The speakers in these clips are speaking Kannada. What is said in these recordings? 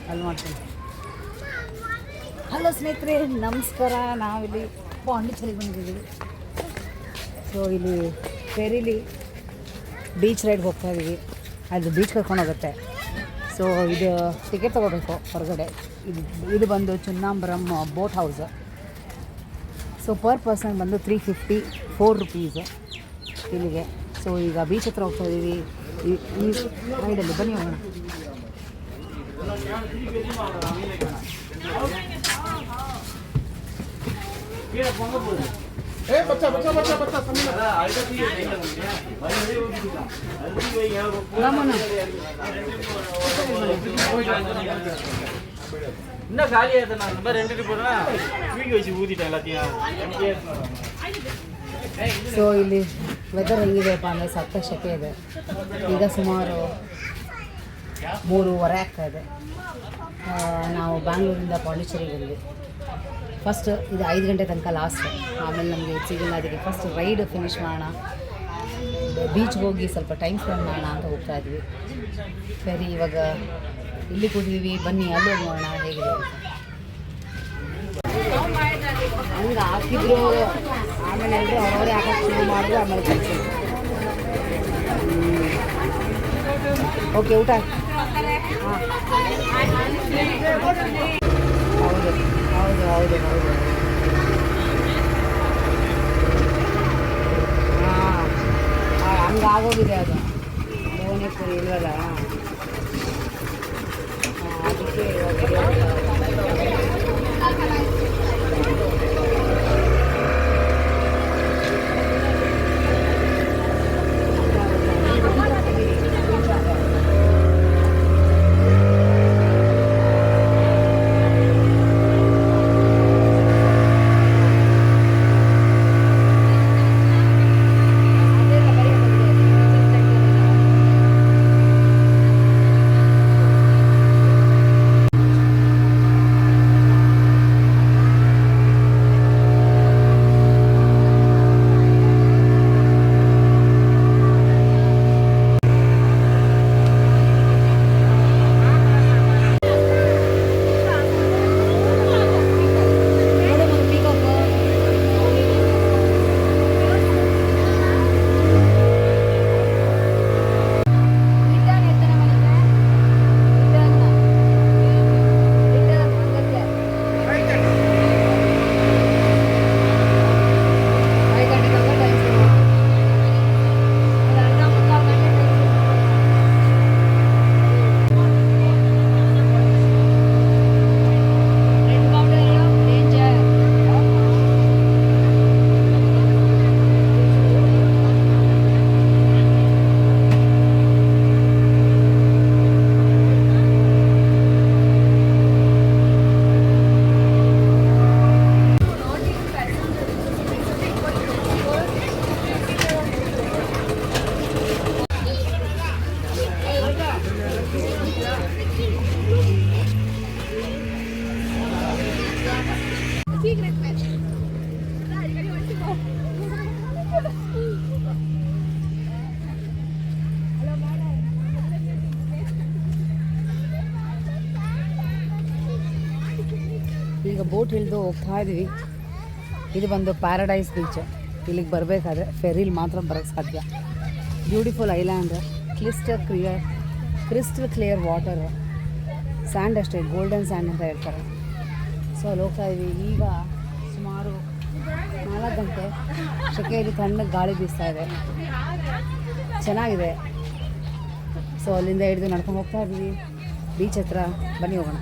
ಅಲ್ಲಿ ಮಾಡ್ತೀನಿ. ಹಲೋ ಸ್ನೇಹಿತರೆ, ನಮಸ್ಕಾರ. ನಾವಿಲ್ಲಿ ಪಾಂಡಿಚೇರಿಗೆ ಬಂದಿದ್ದೀವಿ. ಸೊ ಇಲ್ಲಿ ಫೆರಿಲಿ ಬೀಚ್ ರೈಡ್ಗೆ ಹೋಗ್ತಾ ಇದ್ದೀವಿ. ಅದು ಬೀಚ್ ಕರ್ಕೊಂಡು ಹೋಗುತ್ತೆ. ಸೊ ಇದು ಟಿಕೆಟ್ ತೊಗೋಬೇಕು ಹೊರಗಡೆ. ಇದು ಬಂದು Chunnambaram boat house. So per person ಬಂದು 350 4 rupees ಇಲ್ಲಿಗೆ. ಸೊ ಈಗ ಬೀಚ್ ಹತ್ರ ಹೋಗ್ತಾ ಇದ್ದೀವಿ. ಈ ರೈಡಲ್ಲಿ ಬನ್ನಿ ಹೋಗೋಣ. இன்னும் காலியாக இருந்தா நம்ம ரெண்டு போனா தூக்கி வச்சு ஊதிட்டேன் எல்லாத்தையும். ಸೊ ಇಲ್ಲಿ ವೆದರ್ ಹೆಂಗಿದೆಯಪ್ಪ ಅಂದರೆ ಸತ್ತ ಶೆಕೆ ಇದೆ. ಈಗ ಸುಮಾರು 3:30 ಆಗ್ತಾ ಇದೆ. ನಾವು ಬ್ಯಾಂಗ್ಳೂರಿಂದ ಪಾಂಡಿಚೇರಿಗೆ ಬಂದ್ವಿ. ಫಸ್ಟ್ ಇದು 5 ಗಂಟೆ ತನಕ ಲಾಸ್ಟ್. ಆಮೇಲೆ ನಮಗೆ ಸಿಗಲ್ಲ. ಅದಕ್ಕೆ ಫಸ್ಟ್ ರೈಡ್ ಫಿನಿಷ್ ಮಾಡೋಣ, ಬೀಚ್ಗೆ ಹೋಗಿ ಸ್ವಲ್ಪ ಟೈಮ್ ಸ್ಪೆಂಡ್ ಮಾಡೋಣ ಅಂತ ಹೋಗ್ತಾ ಇದ್ವಿ. ಸರಿ, ಇವಾಗ ಇಲ್ಲಿ ಕೂತಿದ್ದೀವಿ. ಬನ್ನಿ ಅಲ್ಲಿ ಹೋಗಿ ನೋಡೋಣ ಹೇಗಿದೆ ಅಂತ. ಹಂಗೆ ಹಾಕಿದ್ರು, ಆಮೇಲೆ ಎಲ್ಲರೂ ಅವರೇ ಹಾಕಕ್ಕೆ ಶುರು ಮಾಡಿದ್ರು. ಆಮೇಲೆ ಕಳಿಸಿ ಓಕೆ ಊಟ. ಹಾಂ, ಹೌದು ಹೌದು ಹೌದು ಹೌದು. ಹಾಂ, ಹಂಗಾಗೋಗಿದೆ ಅದು. ಭುವನೇಶ್ವರಿ ಇಲ್ವಲ್ಲ, ಅದಕ್ಕೆ ಈಗ ಬೋಟ್ ಇಳಿದು ಹೋಗ್ತಾ ಇದ್ದೀವಿ. ಇದು ಬಂದು ಪ್ಯಾರಡೈಸ್ ಬೀಚ್. ಇಲ್ಲಿಗೆ ಬರಬೇಕಾದ್ರೆ ಫೆರಿಲಿ ಮಾತ್ರ ಬರೋಕ್ಕೆ ಸಾಧ್ಯ. Beautiful island, crystal clear water, sand ಅಷ್ಟೇ, ಗೋಲ್ಡನ್ ಸ್ಯಾಂಡ್ ಅಂತ ಹೇಳ್ತಾರೆ. ಸೊ ಅಲ್ಲಿ ಹೋಗ್ತಾ ಇದ್ದೀವಿ. ಈಗ ಸುಮಾರು 4 ಗಂಟೆ. ಶೆಕೆಯಲ್ಲಿ ತಣ್ಣಗೆ ಗಾಳಿ ಬೀಸ್ತಾ ಇದೆ, ಚೆನ್ನಾಗಿದೆ. ಸೊ ಅಲ್ಲಿಂದ ಹಿಡಿದು ನಡ್ಕೊಂಡು ಹೋಗ್ತಾ ಇದ್ದೀವಿ ಬೀಚ್ ಹತ್ರ. ಬನ್ನಿ ಹೋಗೋಣ.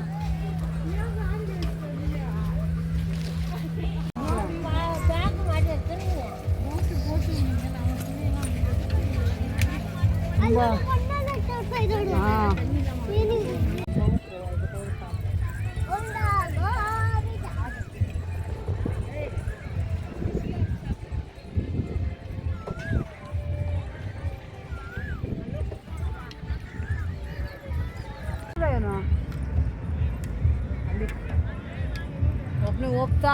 ಹಾಂ, ಏನು ಅಲ್ಲಿ ಒಬ್ಬನೇ ಹೋಗ್ತಾ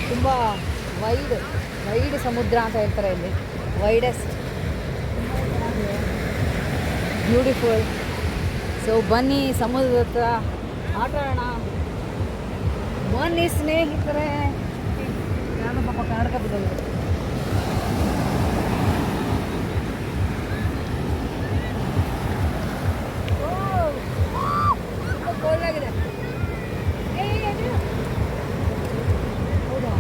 ತುಂಬ ವೈಡ್ ಸಮುದ್ರ ಅಂತ ಹೇಳ್ತಾರೆ ಇಲ್ಲಿ, ವೈಡೆಸ್ಟ್, ಬ್ಯೂಟಿಫುಲ್. ಸೊ ಬನ್ನಿ ಸಮುದ್ರದ ಹತ್ರ ಆಟ ಆಡೋಣ, ಬನ್ನಿ ಸ್ನೇಹಿತರೆ. ನಾನು ಪಾಪ ಕರ್ನಾಟಕ ಬಿಡೋದು. ಕೋಲ್ಡಾಗಿದೆ. ಹೌದಾ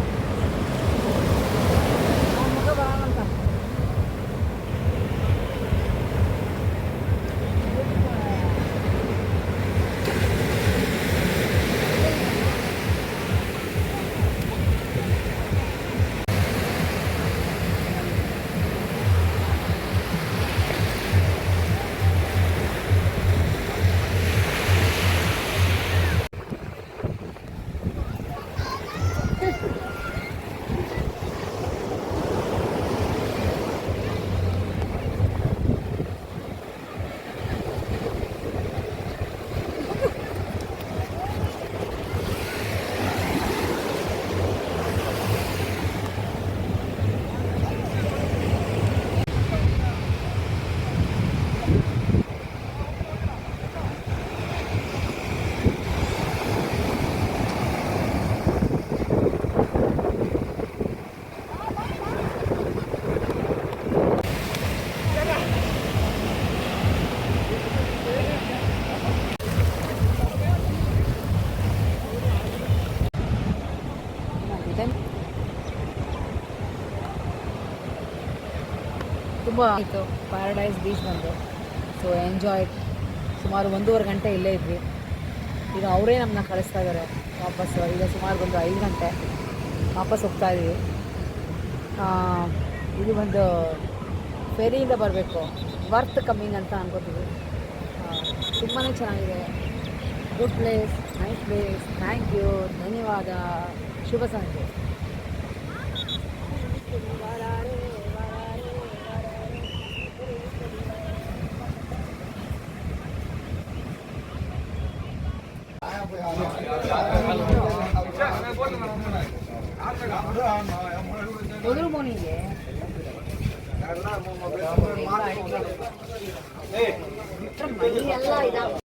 ಮಗ ಬರೋಣ ಅಂತ. ತುಂಬ ಆಯಿತು ಪ್ಯಾರಡೈಸ್ ಬೀಚ್ ಬಂದು. So enjoy. ಸುಮಾರು 1.5 ಗಂಟೆ ಇಲ್ಲೇ ಇದ್ವಿ. ಈಗ ಅವರೇ ನಮ್ಮನ್ನ ಕಳಿಸ್ತಾ ಇದ್ದಾರೆ ವಾಪಸ್ಸು. ಈಗ ಸುಮಾರು ಒಂದು 5 ಗಂಟೆ ವಾಪಸ್ ಹೋಗ್ತಾ ಇದ್ದೀವಿ. ಇದು ಒಂದು ಫೆರಿಯಿಂದ ಬರಬೇಕು, ವರ್ತ್ ಕಮ್ಮಿಂಗ್ ಅಂತ ಅನ್ಕೋತೀವಿ. ತುಂಬಾ ಚೆನ್ನಾಗಿದೆ, good place, nice place. Thank you, ಧನ್ಯವಾದ, ಶುಭ ಸಂಜೆ. ಮೊದಲು ಮೋನಿಗೆ ಮೈ ಎಲ್ಲ ಇದಾವೆ.